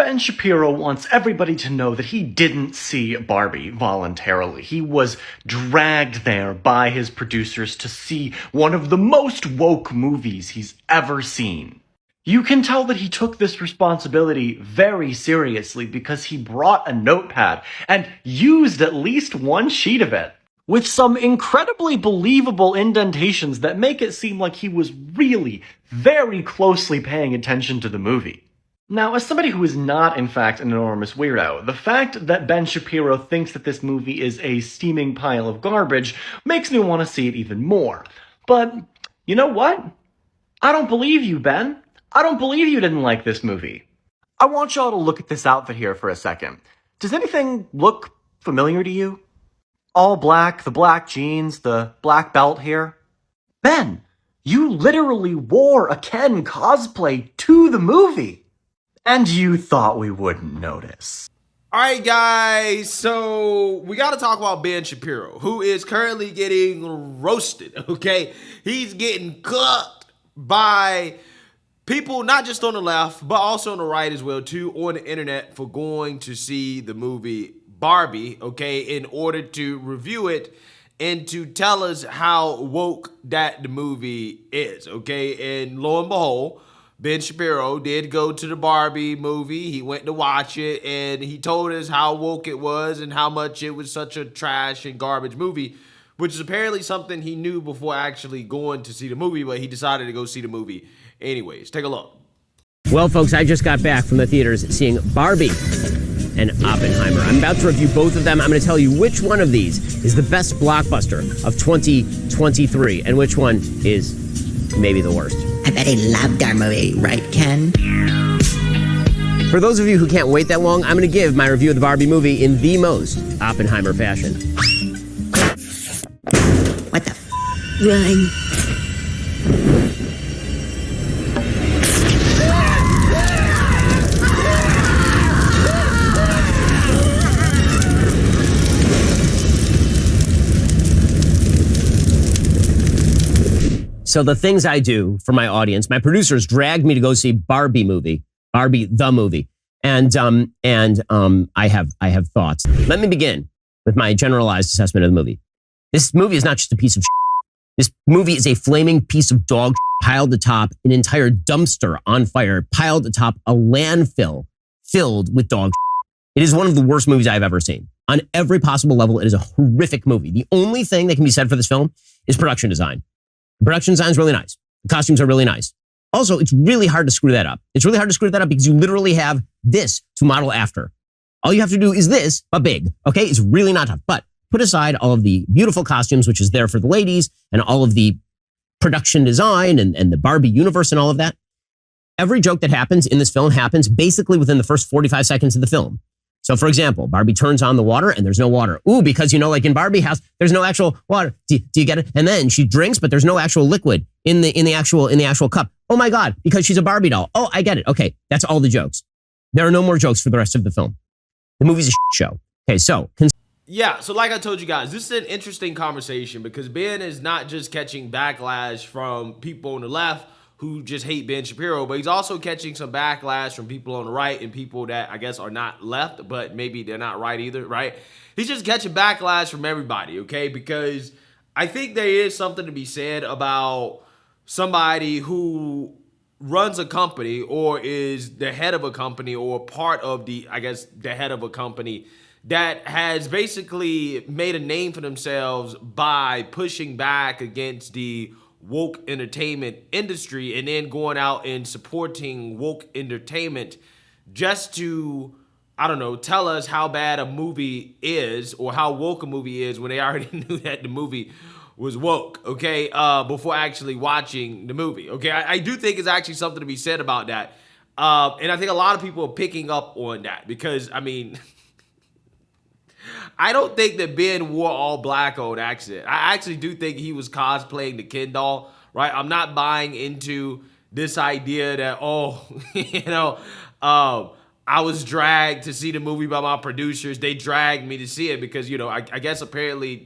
Ben Shapiro wants everybody to know that he didn't see Barbie voluntarily. He was dragged there by his producers to see one of the most woke movies he's ever seen. You can tell that he took this responsibility very seriously because he brought a notepad and used at least one sheet of it, with some incredibly believable indentations that make it seem like he was really very closely paying attention to the movie. Now, as somebody who is not, in fact, an enormous weirdo, the fact that Ben Shapiro thinks that this movie is a steaming pile of garbage makes me want to see it even more. But, you know what? I don't believe you, Ben. I don't believe you didn't like this movie. I want y'all to look at this outfit here for a second. Does anything look familiar to you? All black, the black jeans, the black belt here. Ben, you literally wore a Ken cosplay to the movie. And you thought we wouldn't notice. All right, guys, so we got to talk about Ben Shapiro, who is currently getting roasted, okay? He's getting cooked by people not just on the left, but also on the right as well, too, on the internet for going to see the movie Barbie, okay, in order to review it and to tell us how woke that the movie is, okay? And lo and behold, Ben Shapiro did go to the Barbie movie. He went to watch it, and he told us how woke it was and how much it was such a trash and garbage movie, which is apparently something he knew before actually going to see the movie, but he decided to go see the movie anyways. Take a look. Well, folks, I just got back from the theaters seeing Barbie and Oppenheimer. I'm about to review both of them. I'm going to tell you which one of these is the best blockbuster of 2023 and which one is maybe the worst. I bet he loved our movie, right, Ken? For those of you who can't wait that long, I'm going to give my review of the Barbie movie in the most Oppenheimer fashion. What the Ryan? So the things I do for my audience, my producers dragged me to go see Barbie the movie. And I have thoughts. Let me begin with my generalized assessment of the movie. This movie is not just a piece of shit. This movie is a flaming piece of dog shit piled atop an entire dumpster on fire, piled atop a landfill filled with dog shit. It is one of the worst movies I've ever seen. On every possible level, it is a horrific movie. The only thing that can be said for this film is production design. The production design is really nice. The costumes are really nice. Also, it's really hard to screw that up. It's really hard to screw that up because you literally have this to model after. All you have to do is this, but big. Okay? It's really not tough. But put aside all of the beautiful costumes, which is there for the ladies, and all of the production design and the Barbie universe and all of that. Every joke that happens in this film happens basically within the first 45 seconds of the film. So, for example, Barbie turns on the water and there's no water. Ooh, because, like in Barbie house, there's no actual water. Do you get it? And then she drinks, but there's no actual liquid in the actual cup. Oh my God, because she's a Barbie doll. Oh, I get it. Okay, that's all the jokes. There are no more jokes for the rest of the film. The movie's a show. Okay, so. Yeah, so like I told you guys, this is an interesting conversation because Ben is not just catching backlash from people on the left who just hate Ben Shapiro, but he's also catching some backlash from people on the right and people that I guess are not left, but maybe they're not right either, right? He's just catching backlash from everybody, okay? Because I think there is something to be said about somebody who runs a company or is the head of a company or part of the head of a company that has basically made a name for themselves by pushing back against the woke entertainment industry and then going out and supporting woke entertainment just to, I don't know, tell us how bad a movie is or how woke a movie is when they already knew that the movie was woke, okay, before actually watching the movie, okay? I do think it's actually something to be said about that. And I think a lot of people are picking up on that because, I mean, I don't think that Ben wore all black on accident. I actually do think he was cosplaying the Ken doll, right? I'm not buying into this idea that, I was dragged to see the movie by my producers. They dragged me to see it because, I guess apparently,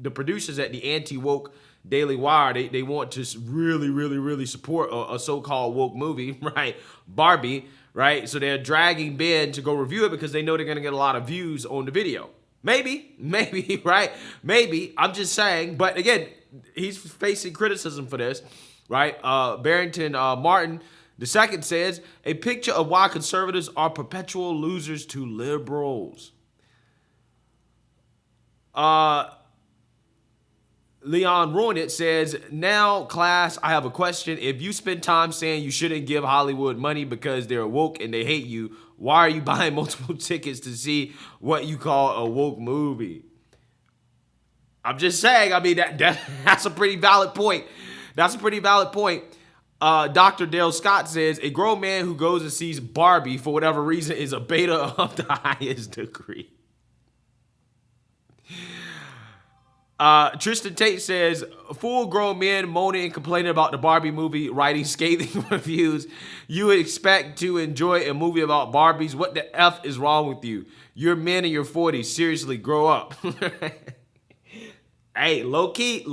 the producers at the anti-woke Daily Wire, they want to really, really, really support a so-called woke movie, right? Barbie, right? So they're dragging Ben to go review it because they know they're going to get a lot of views on the video. Maybe, right? Maybe. I'm just saying. But again, he's facing criticism for this, right? Barrington Martin II says, a picture of why conservatives are perpetual losers to liberals. Leon Ruinit says, now, class, I have a question. If you spend time saying you shouldn't give Hollywood money because they're woke and they hate you, why are you buying multiple tickets to see what you call a woke movie? I'm just saying, I mean, that's a pretty valid point. That's a pretty valid point. Dr. Dale Scott says, a grown man who goes and sees Barbie for whatever reason is a beta of the highest degree. Tristan Tate says, full-grown men moaning and complaining about the Barbie movie, writing scathing reviews. You would expect to enjoy a movie about Barbies. What the F is wrong with you? You're men in your 40s. Seriously, grow up. Hey, low key.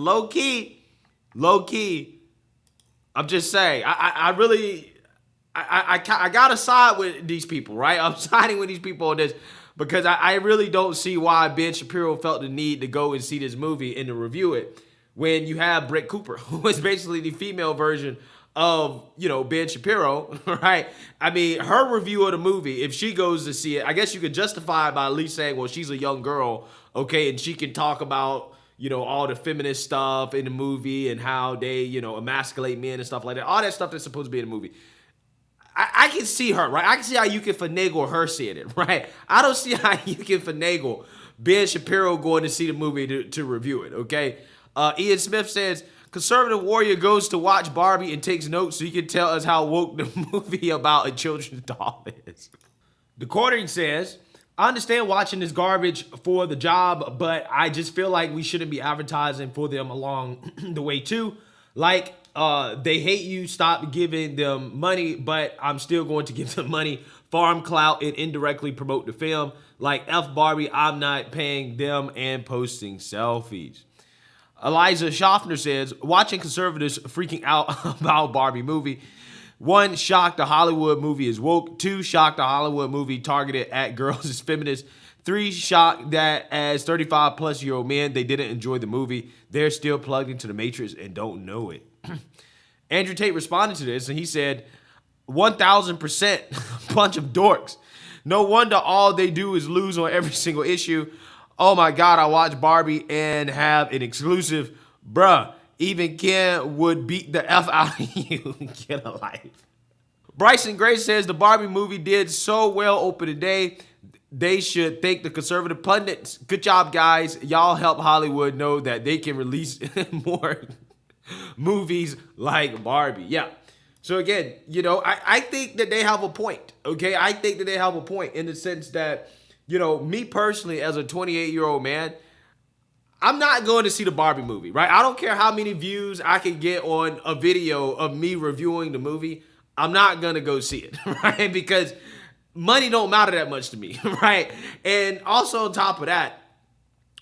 I'm just saying, I gotta side with these people, right? I'm siding with these people on this. Because I really don't see why Ben Shapiro felt the need to go and see this movie and to review it when you have Brett Cooper, who is basically the female version of, Ben Shapiro, right? I mean, her review of the movie, if she goes to see it, I guess you could justify it by at least saying, well, she's a young girl, okay, and she can talk about, all the feminist stuff in the movie and how they, emasculate men and stuff like that. All that stuff that's supposed to be in the movie. I can see her, right? I can see how you can finagle her seeing it, right? I don't see how you can finagle Ben Shapiro going to see the movie to review it, okay? Ian Smith says, conservative warrior goes to watch Barbie and takes notes so he can tell us how woke the movie about a children's doll is. The Quartering says, I understand watching this garbage for the job, but I just feel like we shouldn't be advertising for them along the way too. Like, they hate you, stop giving them money, but I'm still going to give them money, farm clout, and indirectly promote the film. Like F Barbie, I'm not paying them and posting selfies. Eliza Schaffner says, watching conservatives freaking out about Barbie movie. 1, shocked the Hollywood movie is woke. 2, shocked the Hollywood movie targeted at girls is feminist. 3, shocked that as 35-plus-year-old men, they didn't enjoy the movie. They're still plugged into the Matrix and don't know it. Andrew Tate responded to this, and he said, 1,000% bunch of dorks. No wonder all they do is lose on every single issue. Oh my God, I watched Barbie and have an exclusive. Bruh, even Ken would beat the F out of you. Get a life. Bryson Gray says the Barbie movie did so well opening day. They should thank the conservative pundits. Good job, guys. Y'all help Hollywood know that they can release more movies like Barbie. Yeah. So again, I think that they have a point. Okay. I think that they have a point in the sense that, me personally as a 28-year-old man, I'm not going to see the Barbie movie, right? I don't care how many views I can get on a video of me reviewing the movie. I'm not going to go see it, right? Because money don't matter that much to me, right? And also on top of that,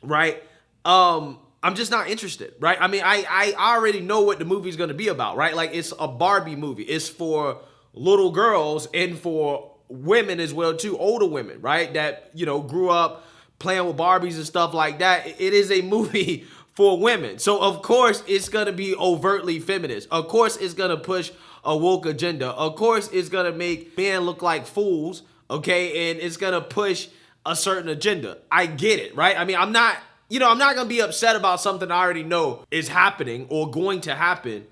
right? I'm just not interested, right? I mean, I already know what the movie's going to be about, right? Like, it's a Barbie movie. It's for little girls and for women as well, too, older women, right? That, grew up playing with Barbies and stuff like that. It is a movie for women. So, of course, it's going to be overtly feminist. Of course, it's going to push a woke agenda. Of course, it's going to make men look like fools, okay? And it's going to push a certain agenda. I get it, right? I mean, I'm not going to be upset about something I already know is happening or going to happen.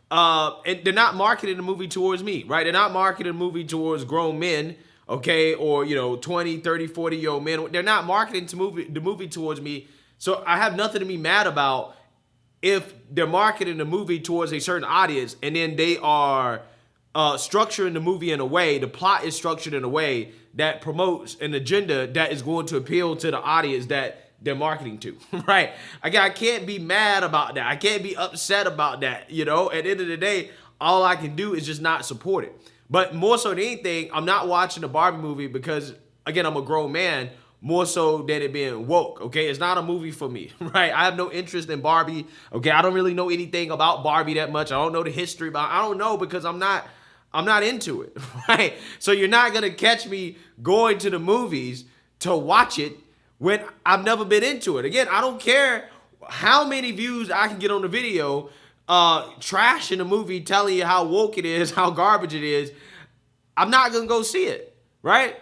And they're not marketing the movie towards me, right? They're not marketing the movie towards grown men, okay? Or, 20, 30, 40-year-old men. They're not marketing the movie towards me. So I have nothing to be mad about if they're marketing the movie towards a certain audience and then they are structuring the movie in a way, the plot is structured in a way that promotes an agenda that is going to appeal to the audience that they're marketing to, right? I can't be mad about that. I can't be upset about that, At the end of the day, all I can do is just not support it. But more so than anything, I'm not watching the Barbie movie because, again, I'm a grown man, more so than it being woke, okay? It's not a movie for me, right? I have no interest in Barbie, okay? I don't really know anything about Barbie that much. I don't know the history, but I don't know because I'm not I'm not into it, right? So you're not gonna catch me going to the movies to watch it when I've never been into it. Again, I don't care how many views I can get on the video, trash in the movie, telling you how woke it is, how garbage it is. I'm not gonna go see it, right?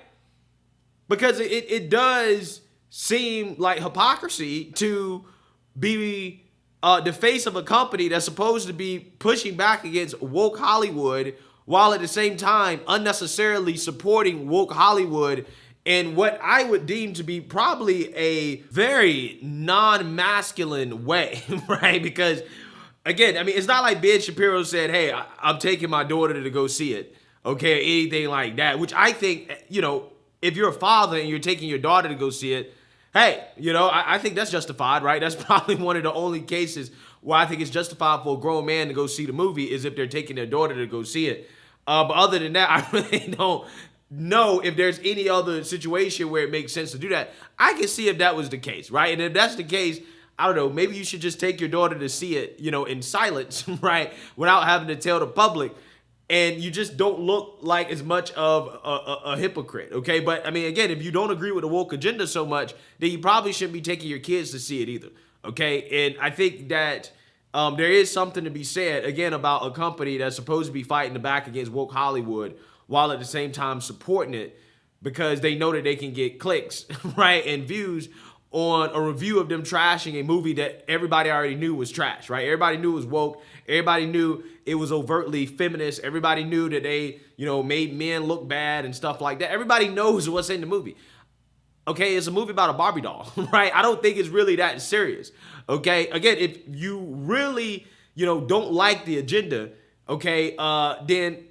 Because it does seem like hypocrisy to be the face of a company that's supposed to be pushing back against woke Hollywood, while at the same time unnecessarily supporting woke Hollywood in what I would deem to be probably a very non-masculine way, right? Because again, I mean, it's not like Ben Shapiro said, hey, I'm taking my daughter to go see it, okay, or anything like that, which I think, you know, if you're a father and you're taking your daughter to go see it, hey, you know, I think that's justified, right? That's probably one of the only cases where I think it's justified for a grown man to go see the movie is if they're taking their daughter to go see it. But other than that, I really don't know if there's any other situation where it makes sense to do that. I can see if that was the case, right? And if that's the case, I don't know, maybe you should just take your daughter to see it, you know, in silence, right? Without having to tell the public. And you just don't look like as much of a hypocrite, okay? But, I mean, again, if you don't agree with the woke agenda so much, then you probably shouldn't be taking your kids to see it either, okay? And I think that there is something to be said, again, about a company that's supposed to be fighting the back against woke Hollywood while at the same time supporting it because they know that they can get clicks, right, and views on a review of them trashing a movie that everybody already knew was trash, right? Everybody knew it was woke. Everybody knew it was overtly feminist. Everybody knew that they, you know, made men look bad and stuff like that. Everybody knows what's in the movie. Okay, it's a movie about a Barbie doll, right? I don't think it's really that serious, okay? Again, if you really, you know, don't like the agenda, okay, then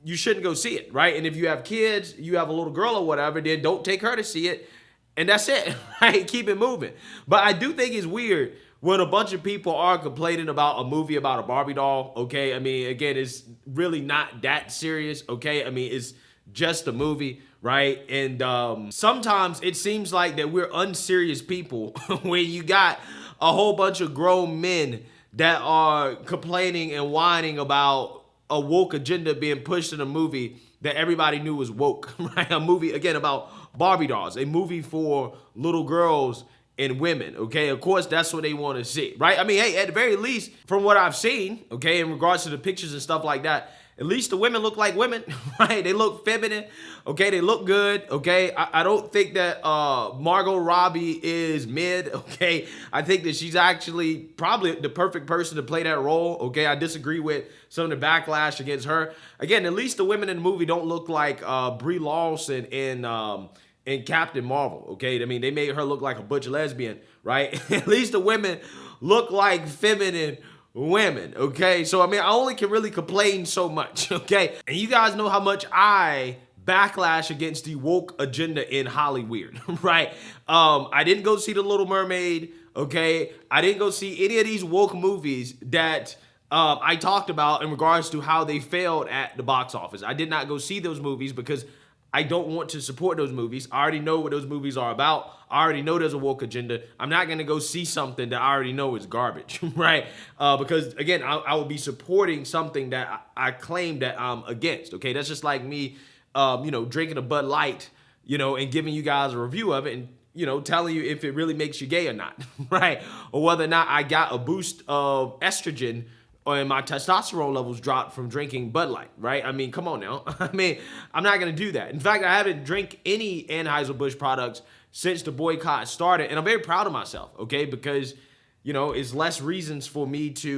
you shouldn't go see it, right? And if you have kids, you have a little girl or whatever, then don't take her to see it. And that's it, right? Keep it moving. But I do think it's weird when a bunch of people are complaining about a movie about a Barbie doll, okay? I mean, again, it's really not that serious, okay? I mean, it's just a movie, right? And sometimes it seems like that we're unserious people when you got a whole bunch of grown men that are complaining and whining about a woke agenda being pushed in a movie that everybody knew was woke, right? A movie, again, about Barbie dolls, a movie for little girls and women, okay? Of course, that's what they want to see, right? I mean, hey, at the very least, from what I've seen, okay, in regards to the pictures and stuff like that, at least the women look like women, right? They look feminine, okay? They look good, okay? I don't think that Margot Robbie is mid, okay? I think that she's actually probably the perfect person to play that role, okay? I disagree with some of the backlash against her. Again, at least the women in the movie don't look like Brie Larson in Captain Marvel, okay? I mean, they made her look like a butch lesbian, right? At least the women look like feminine women, okay? So, I mean, I only can really complain so much, okay? And you guys know how much I backlash against the woke agenda in Hollywood, right? I didn't go see The Little Mermaid, okay? I didn't go see any of these woke movies that I talked about in regards to how they failed at the box office. I did not go see those movies because I don't want to support those movies. I already know what those movies are about. I already know there's a woke agenda. I'm not going to go see something that I already know is garbage, right? Because, again, I would be supporting something that I claim that I'm against, okay? That's just like me, you know, drinking a Bud Light, you know, and giving you guys a review of it and, you know, telling you if it really makes you gay or not, right? Or whether or not I got a boost of estrogen and my testosterone levels dropped from drinking Bud Light, right? I mean, come on now. I mean, I'm not going to do that. In fact, I haven't drank any Anheuser-Busch products since the boycott started, and I'm very proud of myself, okay? Because, you know, it's less reasons for me to,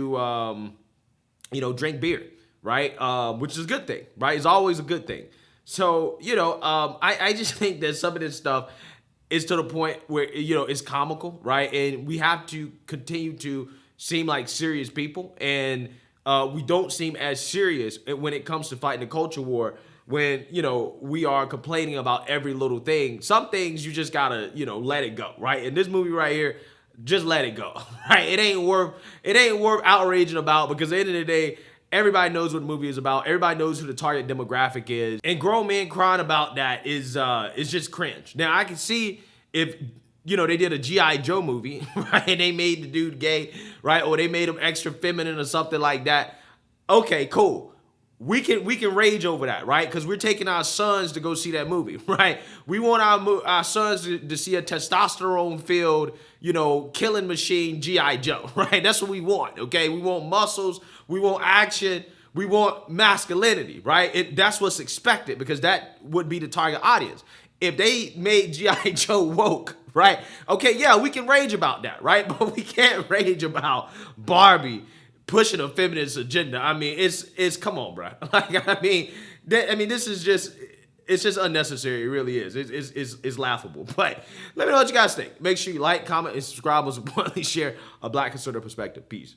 you know, drink beer, right? Which is a good thing, right? It's always a good thing. So, you know, I just think that some of this stuff is to the point where, you know, it's comical, right? And we have to continue to seem like serious people, and we don't seem as serious when it comes to fighting the culture war when, you know, we are complaining about every little thing. Some things you just gotta, you know, let it go, right? In this movie right here, just let it go, right? It ain't worth outraging about, because at the end of the day, everybody knows what the movie is about. Everybody knows who the target demographic is, and grown men crying about that is just cringe. Now, I can see if, you know, they did a G.I. Joe movie, right? And they made the dude gay, right? Or they made him extra feminine or something like that. Okay, cool. we can rage over that, right? Because we're taking our sons to go see that movie, right? We want our sons to see a testosterone-filled, killing machine G.I. Joe, right? That's what we want, okay? We want muscles, we want action, we want masculinity, right? That's what's expected because that would be the target audience. If they made G.I. Joe woke, right? Okay, yeah, we can rage about that, right? But we can't rage about Barbie pushing a feminist agenda. I mean, it's come on, bro. This is just, it's just unnecessary. It really is. It's laughable. But let me know what you guys think. Make sure you like, comment, and subscribe. Most importantly, share a Black conservative perspective. Peace.